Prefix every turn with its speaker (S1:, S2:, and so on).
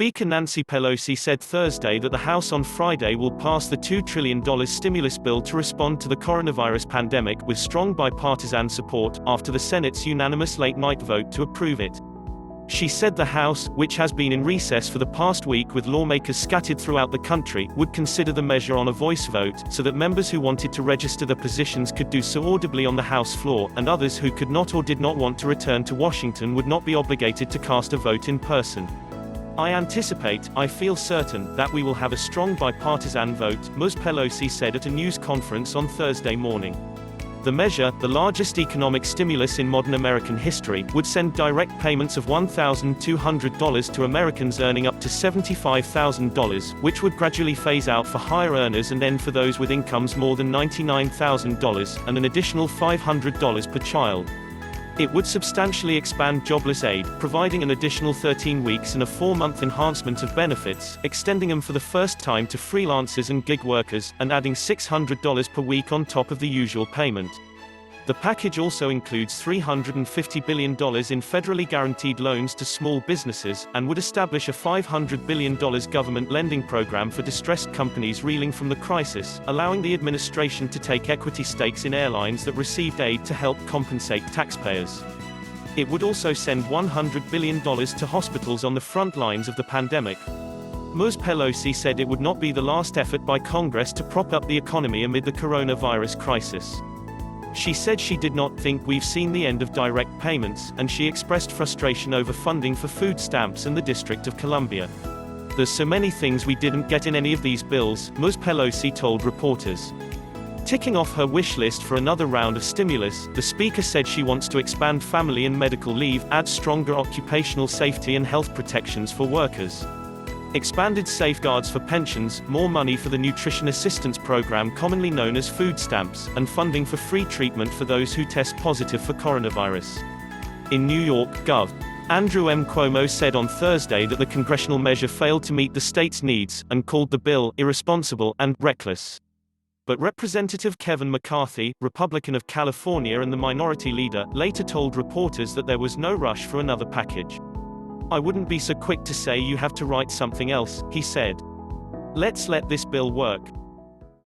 S1: Speaker Nancy Pelosi said Thursday that the House on Friday will pass the $2 trillion stimulus bill to respond to the coronavirus pandemic with strong bipartisan support, after the Senate's unanimous late-night vote to approve it. She said the House, which has been in recess for the past week with lawmakers scattered throughout the country, would consider the measure on a voice vote, so that members who wanted to register their positions could do so audibly on the House floor, and others who could not or did not want to return to Washington would not be obligated to cast a vote in person. I feel certain, that we will have a strong bipartisan vote, Ms. Pelosi said at a news conference on Thursday morning. The measure, the largest economic stimulus in modern American history, would send direct payments of $1,200 to Americans earning up to $75,000, which would gradually phase out for higher earners and end for those with incomes more than $99,000, and an additional $500 per child. It would substantially expand jobless aid, providing an additional 13 weeks and a 4-month enhancement of benefits, extending them for the first time to freelancers and gig workers, and adding $600 per week on top of the usual payment. The package also includes $350 billion in federally guaranteed loans to small businesses, and would establish a $500 billion government lending program for distressed companies reeling from the crisis, allowing the administration to take equity stakes in airlines that received aid to help compensate taxpayers. It would also send $100 billion to hospitals on the front lines of the pandemic. Ms. Pelosi said it would not be the last effort by Congress to prop up the economy amid the coronavirus crisis. She said she did not think we've seen the end of direct payments, and she expressed frustration over funding for food stamps and the District of Columbia. There's so many things we didn't get in any of these bills, Ms. Pelosi told reporters. Ticking off her wish list for another round of stimulus, the Speaker said she wants to expand family and medical leave, add stronger occupational safety and health protections for workers, expanded safeguards for pensions, more money for the Nutrition Assistance Program commonly known as food stamps, and funding for free treatment for those who test positive for coronavirus. In New York, Gov. Andrew M. Cuomo said on Thursday that the congressional measure failed to meet the state's needs, and called the bill irresponsible and reckless. But Representative Kevin McCarthy, Republican of California and the minority leader, later told reporters that there was no rush for another package. "I wouldn't be so quick to say you have to write something else," he said. "Let's let this bill work.